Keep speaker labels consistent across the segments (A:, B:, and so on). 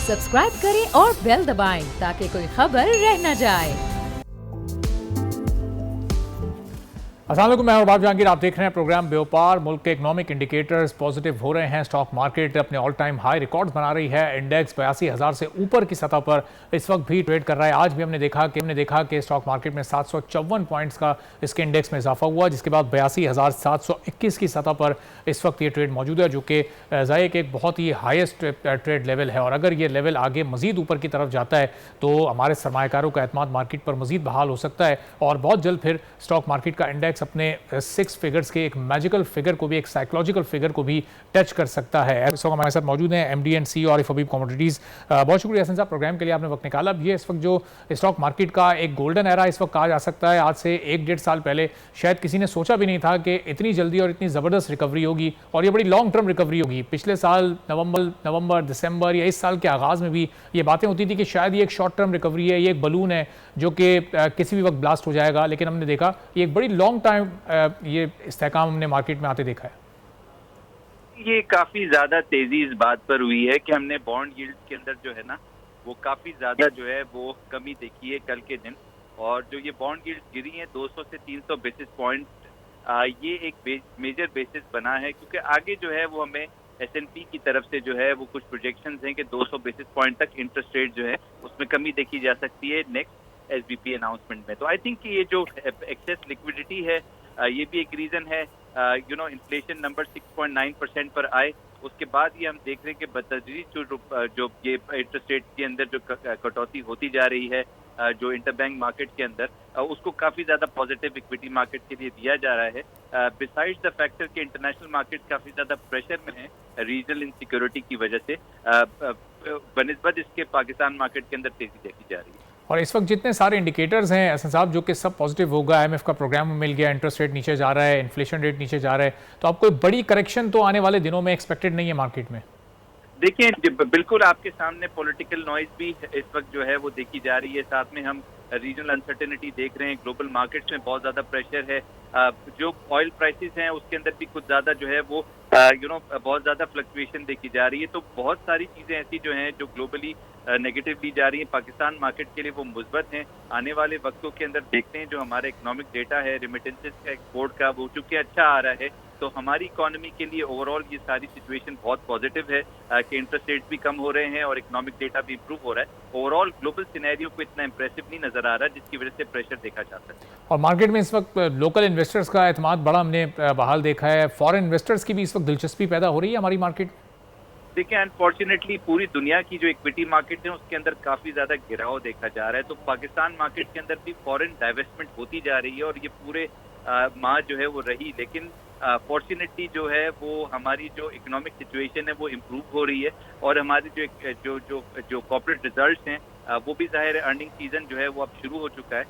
A: Subscribe करें और bell दबाएं ताकि कोई खबर रह न जाए।
B: अस्सलाम वालेकुम, मैं अरबाब जहांगीर। आप देख रहे हैं प्रोग्राम व्यापार। मुल्क के इकोनॉमिक इंडिकेटर्स पॉजिटिव हो रहे हैं। स्टॉक मार्केट अपने ऑल टाइम हाई रिकॉर्ड्स बना रही है। इंडेक्स 82,000 से ऊपर की सतह पर इस वक्त भी ट्रेड कर रहा है। आज भी हमने देखा कि स्टॉक मार्केट में 754 पॉइंट्स का इसके इंडेक्स में इजाफा हुआ, जिसके बाद 82,721 की सतह पर इस वक्त ये ट्रेड मौजूद है, जो कि ज़ाहिर कि एक बहुत ही हाईएस्ट ट्रेड लेवल है। और अगर ये लेवल आगे मजीद ऊपर की तरफ जाता है तो हमारे सरमायाकारों का एतमाद मार्केट पर मजीद बहाल हो सकता है और बहुत जल्द फिर स्टॉक मार्केट का इंडेक्स अपने 6 फिगर्स के एक मैजिकल फिगर को भी, एक साइकोलॉजिकल फिगर को भी टच कर सकता है। इस वक्त हमारे साथ मौजूद हैं MD and CEO Arif Habib commodities. बहुत शुक्रिया हसन साहब, प्रोग्राम के लिए आपने वक्त निकाला। अब ये इस वक्त जो स्टॉक मार्केट का एक गोल्डन एरा इस वक्त कहा जा सकता है, आज से 1-1.5 साल पहले शायद किसी ने सोचा भी नहीं था कि इतनी जल्दी और इतनी ज़बरदस्त रिकवरी होगी और ये बड़ी लॉन्ग टर्म रिकवरी होगी। पिछले साल नवंबर दिसंबर या इस साल के आगाज़ में भी ये बातें होती थी कि शायद ये एक शॉर्ट टर्म रिकवरी है, ये एक बलून है जो कि किसी भी वक्त ब्लास्ट हो जाएगा, लेकिन हमने देखा ये एक बड़ी लॉन्ग टाइम ये इस्तेहकाम हमने मार्केट में आते देखा है।
C: ये काफी ज्यादा तेजी इस बात पर हुई है कि हमने बॉन्ड यील्ड के अंदर जो है ना वो काफी ज्यादा जो है वो कमी देखी है कल के दिन। और जो ये बॉन्ड यील्ड गिरी है 200 से 300 बेसिस पॉइंट, ये एक मेजर बेसिस बना है क्योंकि आगे जो है वो हमें S&P की तरफ से जो है वो कुछ प्रोजेक्शंस हैं कि 200 बेसिस पॉइंट तक इंटरेस्ट रेट जो है उसमें कमी देखी जा सकती है नेक्स्ट SBP अनाउंसमेंट में। तो आई थिंक कि ये जो एक्सेस लिक्विडिटी है ये भी एक रीजन है। इन्फ्लेशन नंबर 6.9% पर आए, उसके बाद ये हम देख रहे हैं कि बतदरीज जो ये इंटरेस्ट रेट के अंदर जो कटौती होती जा रही है जो इंटरबैंक मार्केट के अंदर उसको काफी ज्यादा पॉजिटिव इक्विटी मार्केट के लिए दिया जा रहा है। बिसाइड्स द फैक्टर कि इंटरनेशनल मार्केट काफी ज्यादा प्रेशर में है रीजनल इनसिक्योरिटी की वजह से, बनिस्बत इसके पाकिस्तान मार्केट के अंदर तेजी देखी जा रही है।
B: और इस वक्त जितने सारे इंडिकेटर्स हैं हसन साहब जो कि सब पॉजिटिव होगा, IMF का प्रोग्राम मिल गया, इंटरेस्ट रेट नीचे जा रहा है, इन्फ्लेशन रेट नीचे जा रहा है, तो अब कोई बड़ी करेक्शन तो आने वाले दिनों में एक्सपेक्टेड नहीं है मार्केट में?
C: देखिए बिल्कुल आपके सामने पॉलिटिकल नॉइज भी इस वक्त जो है वो देखी जा रही है, साथ में हम रीजनल अनसर्टेनिटी देख रहे हैं, ग्लोबल मार्केट्स में बहुत ज्यादा प्रेशर है, जो ऑयल प्राइसेस हैं उसके अंदर भी कुछ ज्यादा जो है वो बहुत ज्यादा फ्लक्चुएशन देखी जा रही है। तो बहुत सारी चीजें ऐसी जो हैं जो ग्लोबली नेगेटिव ली जा रही है, पाकिस्तान मार्केट के लिए वो मुस्बत हैं। आने वाले वक्तों के अंदर देखते हैं जो हमारा इकोनॉमिक डेटा है रिमिटेंसेस का, एक्सपोर्ट का, वो चूंकि अच्छा आ रहा है तो हमारी इकोनॉमी के लिए ओवरऑल ये सारी सिचुएशन बहुत पॉजिटिव है कि इंटरेस्ट रेट भी कम हो रहे हैं और इकोनॉमिक डेटा भी इंप्रूव हो रहा है। ओवरऑल ग्लोबल सिनेरियो को इतना इंप्रेसिव नहीं नजर आ रहा जिसकी वजह से प्रेशर देखा जा सकता है।
B: और मार्केट में इस वक्त लोकल इन्वेस्टर्स का एतमाद बड़ा हमने बहाल देखा है, फॉरेन इन्वेस्टर्स की भी इस वक्त दिलचस्पी पैदा हो रही है हमारी मार्केट।
C: देखिए अनफॉर्चुनेटली पूरी दुनिया की जो इक्विटी मार्केट है उसके अंदर काफी ज्यादा गिराव देखा जा रहा है, तो पाकिस्तान मार्केट के अंदर भी फॉरेन डाइवेस्टमेंट होती जा रही है और ये पूरे माह जो है वो रही, लेकिन फॉर्चुनेटली जो है वो हमारी जो इकोनॉमिक सिचुएशन है वो इम्प्रूव हो रही है और हमारे जो जो जो कॉर्पोरेट रिजल्ट्स हैं वो भी जाहिर है अर्निंग सीजन जो है वो अब शुरू हो चुका है,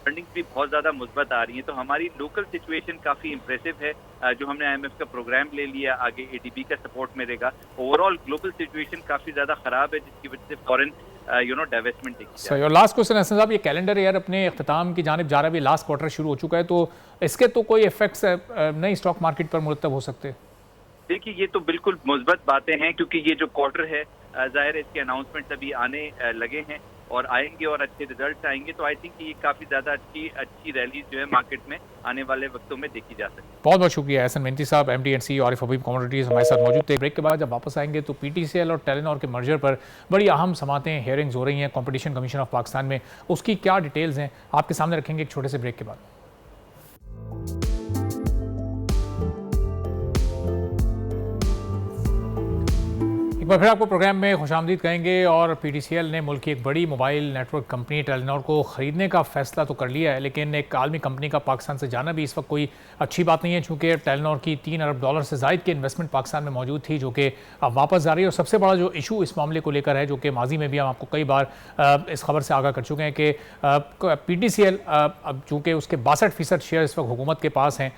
C: अर्निंग्स भी बहुत ज्यादा मुस्बत आ रही है। तो हमारी लोकल सिचुएशन काफी इंप्रेसिव है, जो हमने IMF का प्रोग्राम ले लिया, आगे ADB का सपोर्ट मिलेगा। ओवरऑल ग्लोबल सिचुएशन काफी ज्यादा खराब है जिसकी वजह से फॉरेन डाइवेस्टमेंट देखी।
B: और लास्ट क्वेश्चन हसन साहब, ये कैलेंडर ईयर अपने इख्तिताम की जानिब जा रहा है, लास्ट क्वार्टर शुरू हो चुका है, तो इसके तो कोई इफेक्ट्स नहीं स्टॉक मार्केट पर मुरतब हो सकते?
C: देखिए ये तो बिल्कुल मुस्बत बातें हैं क्योंकि ये जो क्वार्टर है जाहिर है इसके अनाउंसमेंट अभी आने लगे हैं और आएंगे और अच्छे रिजल्ट्स आएंगे, तो आई थिंक ये काफी ज्यादा अच्छी रैली जो है मार्केट में आने वाले वक्तों में देखी जा सकती है।
B: बहुत बहुत शुक्रिया एहसन मेहनती साहब, MD and CEO Arif Habib commodities हमारे साथ मौजूद थे। ब्रेक के बाद जब वापस आएंगे तो PTCL और टेलीनॉर के मर्जर पर बड़ी अहम समातें, हियरिंग्स हो रही हैं कॉम्पिटिशन कमीशन ऑफ पाकिस्तान में, उसकी क्या डिटेल्स हैं आपके सामने रखेंगे एक छोटे से ब्रेक के बाद। एक बार फिर आपको प्रोग्राम में खुशामदीद कहेंगे। और PTCL ने मुल्क की एक बड़ी मोबाइल नेटवर्क कंपनी टेलीनॉर को ख़रीदने का फैसला तो कर लिया है, लेकिन एक आलमी कंपनी का पाकिस्तान से जाना भी इस वक्त कोई अच्छी बात नहीं है, चूँकि टेलीनॉर की $3 अरब से ज़ायद की इन्वेस्टमेंट पाकिस्तान में मौजूद थी जो कि अब वापस जा रही है। और सबसे बड़ा जो इशू इस मामले को लेकर है, जो कि माजी में भी हम आपको कई बार इस खबर से आगाह कर चुके हैं कि PTCL अब चूँकि उसके 62% शेयर इस वक्त हुकूमत के पास हैं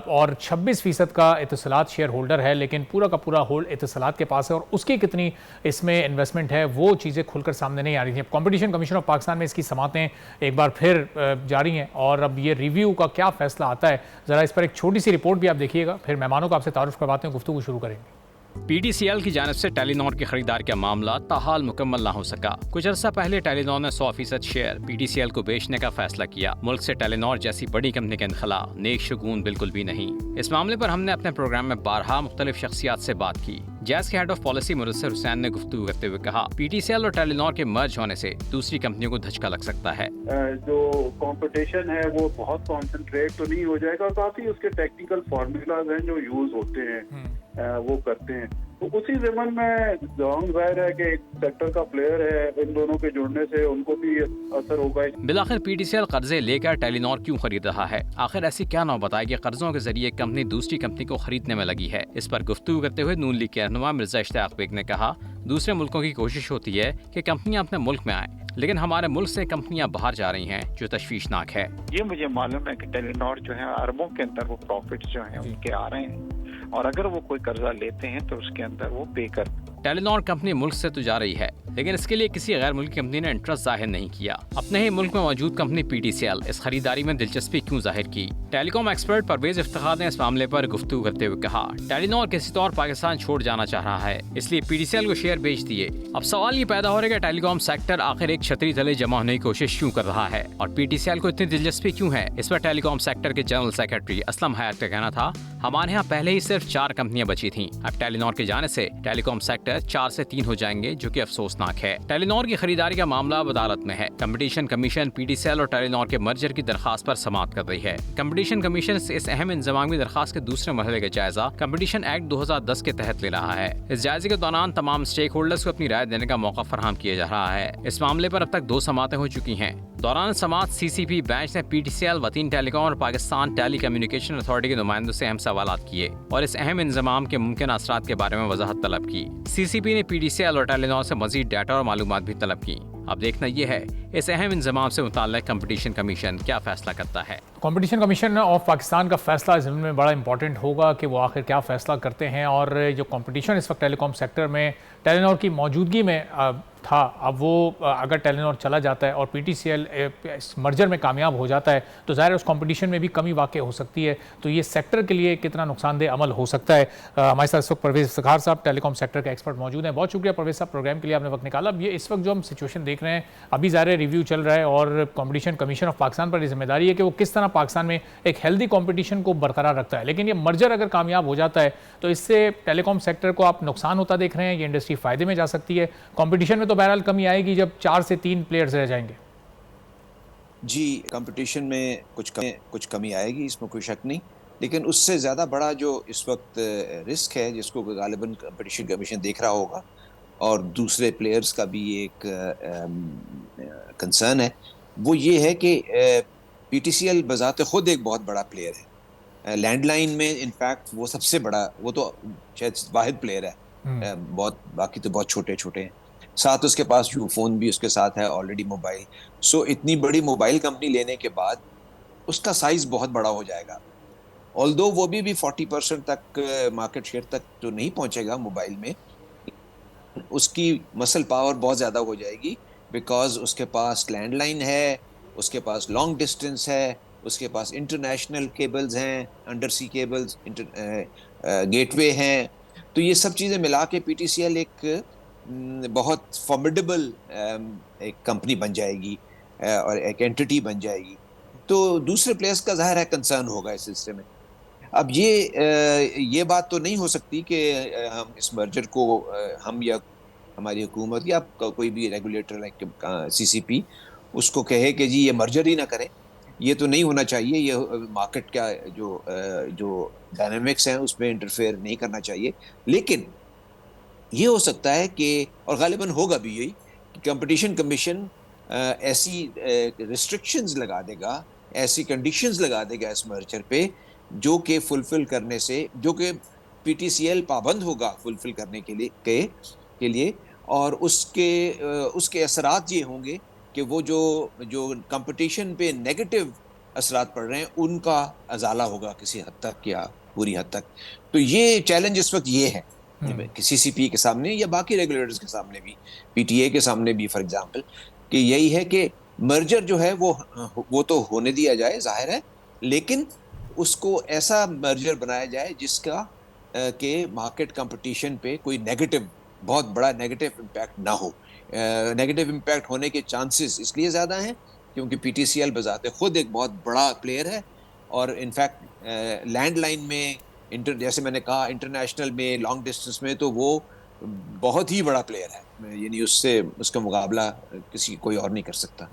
B: और 26% का इत्तसालात शेयर होल्डर है, लेकिन पूरा का पूरा होल्ड इत्तसालात के पास है और उसकी कितनी इसमें इन्वेस्टमेंट है वो चीज़ें खुलकर सामने नहीं आ रही थी। कॉम्पिटिशन कमीशन ऑफ पाकिस्तान में इसकी समातें एक बार फिर जारी हैं और अब ये रिव्यू का क्या फैसला आता है, ज़रा इस पर एक छोटी सी रिपोर्ट भी आप देखिएगा, फिर मेहमानों को आपसे तारुफ करवाते हैं, गुफ्तगू शुरू करेंगे।
D: पीटीसीएल की जानिब से टेलीनॉर की खरीदार का मामला ताहाल मुकम्मल ना हो सका। कुछ अर्सा पहले टेलीनॉर ने 100% शेयर पीटीसीएल को बेचने का फैसला किया। मुल्क से टेलीनॉर जैसी बड़ी कंपनी का इनखला नेक शगुन बिल्कुल भी नहीं। इस मामले पर हमने अपने प्रोग्राम में बारहा मुख्तलिफ शख्सियात से बात की। जैज़ के head of policy Mudassir Hussain ने गुफ्तगू करते हुए कहा, पीटीसीएल और टेलीनॉर के मर्ज होने से दूसरी कंपनियों को धचका लग सकता है।
E: जो कंपटीशन है वो बहुत कॉन्सेंट्रेट तो नहीं हो जाएगा, काफी उसके टेक्निकल फार्मूलाज हैं जो यूज होते हैं वो करते हैं। तो उसी ज़मन में जाहिर है कि एक सेक्टर का प्लेयर है, इन दोनों के जुड़ने से उनको भी असर होगा।
D: बिलाखिर पीटीसीएल कर्जे लेकर टेलीनॉर क्यों खरीद रहा है? आखिर ऐसी क्या नौबत आई कि कर्जों के जरिए कंपनी दूसरी कंपनी को खरीदने में लगी है? इस पर गुफ्तगू करते हुए नून लीग के रहनुमा मिर्जा इश्तियाक बेग ने कहा, दूसरे मुल्कों की कोशिश होती है कि कंपनियां अपने मुल्क में आएं, लेकिन हमारे मुल्क से कंपनियां बाहर जा रही हैं, जो तशवीशनाक है।
F: ये मुझे मालूम है कि टेलीनॉर जो है अरबों के अंदर वो प्रॉफिट्स जो हैं उनके आ रहे हैं, और अगर वो कोई कर्जा लेते हैं तो उसके अंदर वो पे कर।
D: टेलीनॉर कंपनी मुल्क से तो जा रही है, लेकिन इसके लिए किसी गैर मुल्की कंपनी ने इंटरेस्ट जाहिर नहीं किया। अपने ही मुल्क में मौजूद कंपनी पीटीसीएल इस खरीदारी में दिलचस्पी क्यों जाहिर की? टेलीकॉम एक्सपर्ट परवेज इफ्तिखार ने इस मामले पर गुफ्तगू करते हुए कहा, टेलीनॉर किसी तौर पाकिस्तान छोड़ जाना चाह रहा है, इसलिए पीटीसीएल को शेयर बेच दिए। अब सवाल ये पैदा हो रहा है कि टेलीकॉम सेक्टर आखिर एक छतरी तले जमा होने की कोशिश क्यों कर रहा है, और पीटीसीएल को इतनी दिलचस्पी क्यों है? इस पर टेलीकॉम सेक्टर के जनरल सेक्रेटरी असलम हयात का कहना था, हमारे यहाँ पहले ही सिर्फ 4 कंपनियां बची थीं। अब टेलीनॉर के जाने से टेलीकॉम सेक्टर 4 से 3 हो जाएंगे, जो कि अफसोसनाक है। टेलीनॉर की खरीदारी का मामला अदालत में है। कंपटीशन कमीशन पीटीसीएल और टेलीनॉर के मर्जर की दरखास्त पर समाअत कर रही है। कंपटीशन कमीशन इस अहम इंजमामी दरखास्त के दूसरे मरहले का जायजा कंपटीशन एक्ट 2010 के तहत ले रहा है। इस जायजे के दौरान तमाम स्टेक होल्डर्स को अपनी राय देने का मौका फराहम किया जा रहा है। इस मामले पर अब तक 2 समाअतें हो चुकी हैं। दौरान समाअत सीसीपी बेंच ने पीटीसीएल, वतीन टेलीकॉम और पाकिस्तान टेली कम्युनिकेशन अथॉरिटी के नुमाइंदों से अहम सवालात किए और इस अहम इंजमाम के मुमकिन असरात के बारे में वजाहत तलब की। सीसीपी ने पीटीसीएल और टेलीनॉर से मजीद डाटा और मालूमात भी तलब की। अब देखना यह है इस अहम इंजमाम से मुताल्लिक कंपटीशन कमीशन क्या फैसला करता है।
B: कंपटीशन कमीशन ऑफ पाकिस्तान का फैसला इस ज़मीन में बड़ा इंपॉर्टेंट होगा कि वो आखिर क्या फ़ैसला करते हैं। और जो कंपटीशन इस वक्त टेलीकॉम सेक्टर में टेलीनॉर की मौजूदगी में था, अब वो अगर टेलीनॉर चला जाता है और पीटीसीएल इस मर्जर में कामयाब हो जाता है तो ज़ाहिर है उस कंपटीशन में भी कमी वाक़ई हो सकती है। तो ये सेक्टर के लिए कितना नुकसानदेह अमल हो सकता है। हमारे साथ इस वक्त परवेज़ इफ्तिखार साहब टेलीकॉम सेक्टर के एक्सपर्ट मौजूद हैं। बहुत शुक्रिया परवेज़ साहब, प्रोग्राम के लिए आपने वक्त निकाला। अब ये इस वक्त जो हम सिचुएशन देख रहे हैं, अभी ज़ाहिर रिव्यू चल रहा है और कंपटीशन कमीशन ऑफ पाकिस्तान पर जिम्मेदारी है कि वो किस तरह पाकिस्तान में एक हेल्दी कंपटीशन को बरकरार रखता है। लेकिन ये मर्जर अगर कामयाब हो जाता है तो इससे टेलीकॉम सेक्टर को आप नुकसान होता देख रहे हैं, ये इंडस्ट्री फ़ायदे में जा सकती है। कंपटीशन में तो बहरहाल कमी आएगी जब 4 से 3 प्लेयर्स रह जाएंगे।
G: जी, कंपटीशन में कुछ कमी आएगी, इसमें कोई शक नहीं, लेकिन उससे ज़्यादा बड़ा जो इस वक्त रिस्क है जिसको गालिबन कंपटीशन कमीशन देख रहा होगा और दूसरे प्लेयर्स का भी एक कंसर्न है, वो ये है कि पीटीसीएल बज़ाते खुद एक बहुत बड़ा प्लेयर है। लैंडलाइन में इनफैक्ट वो सबसे बड़ा, वो तो शायद वाहिद प्लेयर है, बहुत बाकी तो बहुत छोटे छोटे हैं। साथ उसके पास फ़ोन भी उसके साथ है ऑलरेडी, मोबाइल। सो इतनी बड़ी मोबाइल कंपनी लेने के बाद उसका साइज़ बहुत बड़ा हो जाएगा। ऑल्दो वो भी 40% तक मार्केट शेयर तक तो नहीं पहुंचेगा मोबाइल में, उसकी मसल पावर बहुत ज़्यादा हो जाएगी, बिकॉज उसके पास लैंडलाइन है, उसके पास लॉन्ग डिस्टेंस है, उसके पास इंटरनेशनल केबल्स हैं, अंडर सी केबल्स, गेटवे हैं। तो ये सब चीज़ें मिला के पीटीसीएल एक बहुत फॉर्मिडेबल एक कंपनी बन जाएगी और एक एंटिटी बन जाएगी। तो दूसरे प्लेयर्स का ज़ाहिर है कंसर्न होगा इस सिलसिले में। अब ये बात तो नहीं हो सकती कि हम इस मर्जर को हम या हमारी हुकूमत या कोई भी रेगुलेटर लाइक सीसीपी उसको कहे कि जी ये मर्जर ही ना करें। ये तो नहीं होना चाहिए। ये मार्केट का जो डायनामिक्स हैं उसमें इंटरफेयर नहीं करना चाहिए। लेकिन ये हो सकता है कि, और गालिबन होगा भी यही, कि कंपटीशन कमीशन ऐसी रिस्ट्रिक्शंस लगा देगा, ऐसी कंडीशंस लगा देगा इस मर्जर पे जो कि फुलफिल करने से, जो कि पीटीसीएल पाबंद होगा फुलफिल करने के लिए और उसके असरात ये होंगे कि वो जो कंपटीशन पे नेगेटिव असरात पड़ रहे हैं उनका अजाला होगा किसी हद तक या पूरी हद तक। तो ये चैलेंज इस वक्त ये है सीसीपी के सामने या बाकी रेगुलेटर्स के सामने भी, पीटीए के सामने भी फॉर एग्जांपल, कि यही है कि मर्जर जो है वो तो होने दिया जाए, जाहिर है, लेकिन उसको ऐसा मर्जर बनाया जाए जिसका कि मार्केट कंपटीशन पे कोई नेगेटिव, बहुत बड़ा नेगेटिव इम्पैक्ट ना हो। नेगेटिव इम्पैक्ट होने के चांसेस इसलिए ज़्यादा हैं क्योंकि पीटीसीएल बजाते खुद एक बहुत बड़ा प्लेयर है, और इनफैक्ट लैंडलाइन में जैसे मैंने कहा इंटरनेशनल में, लॉन्ग डिस्टेंस में, तो वो बहुत ही बड़ा प्लेयर है, यानी उससे उसका मुकाबला किसी कोई और नहीं कर सकता।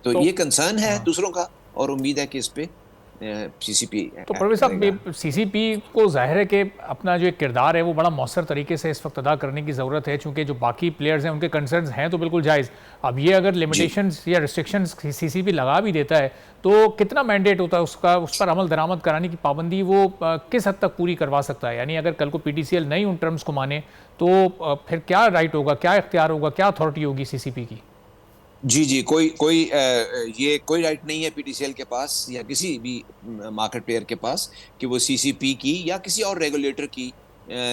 G: तो ये कंसर्न है दूसरों का, और उम्मीद है कि इस पे सीसीपी।
B: तो परवेज साहब, सीसीपी को जाहिर है कि अपना जो एक किरदार है वो बड़ा मौसर तरीके से इस वक्त अदा करने की ज़रूरत है, चूँकि जो बाकी प्लेयर्स हैं उनके कंसर्न्स हैं तो बिल्कुल जायज़। अब ये अगर लिमिटेशंस या रिस्ट्रिक्शंस सीसीपी लगा भी देता है तो कितना मैंडेट होता है उसका, उस पर अमल दरामद कराने की पाबंदी वो किस हद तक पूरी करवा सकता है? यानी अगर कल को पीटीसीएल नहीं उन टर्म्स को माने तो फिर क्या राइट होगा, क्या इख्तियार होगा, क्या अथॉरिटी होगी सीसीपी की?
G: जी, ये कोई राइट नहीं है पीटीसीएल के पास या किसी भी मार्केट प्लेयर के पास कि वो सीसीपी की या किसी और रेगुलेटर की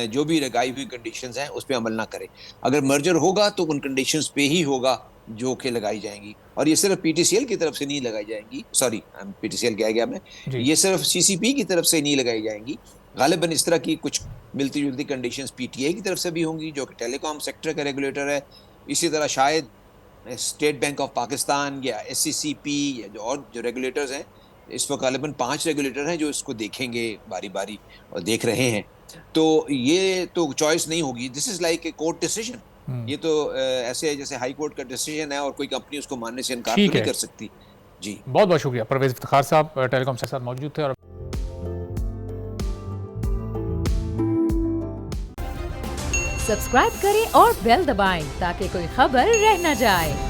G: जो भी लगाई हुई कंडीशंस हैं उस पर अमल ना करे। अगर मर्जर होगा तो उन कंडीशंस पे ही होगा जो कि लगाई जाएंगी, और ये सिर्फ पीटीसीएल की तरफ से नहीं लगाई जाएंगी, सॉरी पीटीसीएल कह गया मैं, ये सिर्फ सीसीपी की तरफ से नहीं लगाई जाएंगी। गालिबन इस तरह की कुछ मिलती जुलती कंडीशंस पीटीए की तरफ से भी होंगी जो कि टेलीकॉम सेक्टर का रेगुलेटर है। इसी तरह शायद स्टेट बैंक ऑफ पाकिस्तान या एससीसीपी या जो रेगुलेटर्स हैं, इस वक्त गालिबन 5 रेगुलेटर हैं जो इसको देखेंगे बारी बारी और देख रहे हैं। तो ये तो चॉइस नहीं होगी, this is like a court decision. ये तो ऐसे जैसे हाई कोर्ट का डिसीजन है और कोई कंपनी उसको मानने से इनकार नहीं कर सकती। जी, बहुत
B: बहुत शुक्रिया। परवेज इफ्तिखार साहब टेलीकॉम के साथ मौजूद थे। और
A: सब्सक्राइब करें और बेल दबाएं ताकि कोई खबर रह न जाए।